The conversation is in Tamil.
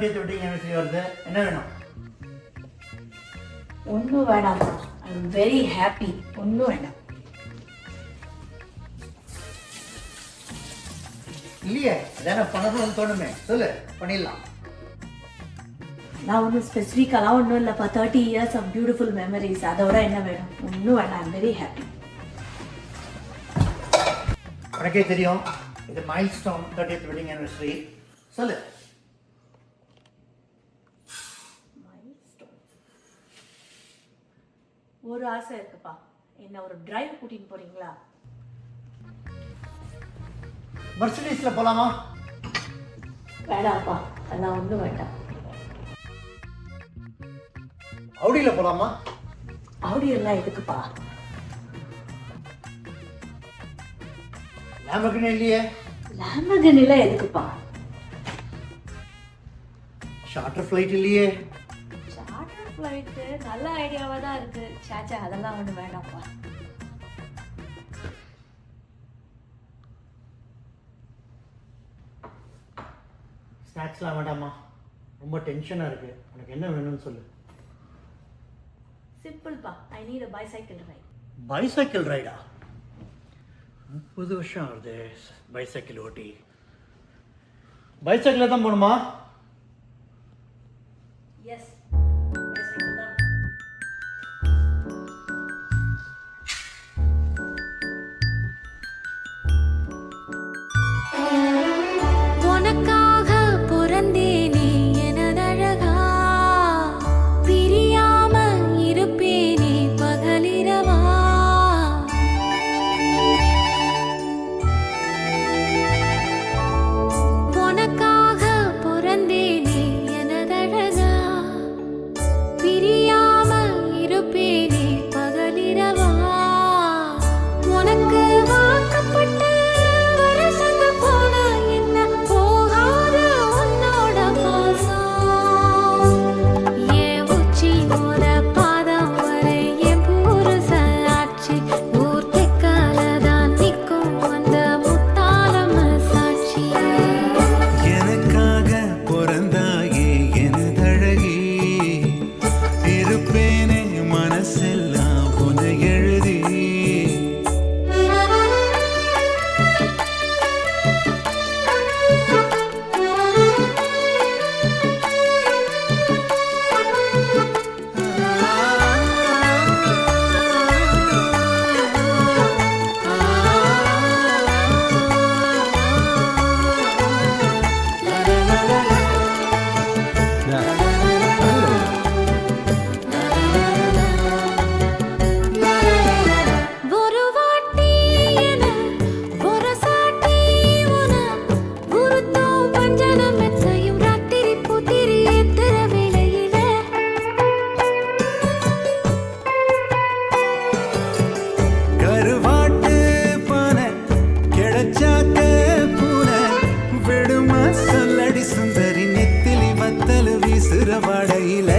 30th வெட்டிங் anniversary வருது. என்ன வேணும்? ஒன்றும் வேணாம்ப்பா. I am very happy. ஒன்றும் வேண்டாம். இல்லையே அதான பண்ணணும்னு தோணுமே. சொல்லு, பண்ணிடலாம். நான் ஒன்றும் ஸ்பெசிஃபிக்காலாம் ஒன்றும் இல்லைப்பா. 30 years ஆஃப் பியூட்டிஃபுல் மெமரிஸ். அதோட என்ன வேணும்? ஒன்றும் வேணாம். I am very happy. உனக்கே தெரியும் இது மைல்ஸ்டோன் 30th வெட்டிங் anniversary. சொல்லு. ஒரு ஆசை இருக்குப்பா. என்ன ஒரு டிரைவ் கூட்டின்னு போறீங்களா? மர்சிடிஸ்ல போலாமா? வேண்டாம்ப்பா, அதெல்லாம் ஒன்றும் வேண்டாம். ஆடியில போலாமா? ஆடி எல்லாம் எதுக்குப்பா? லாம்பர்கினி இல்லையே. லாம்பர்கினிலாம் எதுக்குப்பா? சார்ட்டர் ஃப்ளைட் இல்லையே. சார்ட்டர் ஃப்ளைட்டு நல்ல ஐடியாவாக தான் இருக்கு. சாச்சா அதெல்லாம் ஒன்றும் வேண்டாம்ப்பா. ஸ்நாக்ஸ்லாம் வேண்டாமா? ரொம்ப டென்ஷனாக இருக்கு. உனக்கு என்ன வேணும்னு சொல்லு. சிம்பிள்ப்பா. I need a bicycle ride. Bicycle ரைடா? 30 வருஷம் ஆகுது பைசைக்கிள் ஓட்டி. பைசைக்கிளில் தான் போகணுமா? எஸ், பைசைக்கிள் தான். உனக்காக பிறந்தேனே எனதழகா, பிரியாம இருப்பேனே பகலிரவா. உனக்காக பிறந்தேனே எனதழகா, பிரியாம இருப்பேனே பகலிரவா. உனக்கு வாக்கப்பட்ட வரசங்க போன என்ன போகாத உன்னோட பாசம். என் உச்சி மோத பாதம் வரை என் புருஷாட்சி. ஊர் தெக்காலதான் நிற்கும் அந்த முத்தாரம் சாட்சி. எனக்காக பிறந்தாயே எனதழகி, இருப்பேனே மனசெல்லாம் உன்னை எழுதி. ஒரு வாட்டி என ஒரு சாட்டி உன குருத்தம் பஞ்சனம் மெத்தையும் ராத்திரி புத்திரி எத்திர வேளையில. கருவாட்டு பானை கிடைச்சாக்க பூனை விடுமா சொல்லடி சுந்தரி. நெத்திலி வத்தல் வீசுற வாடையில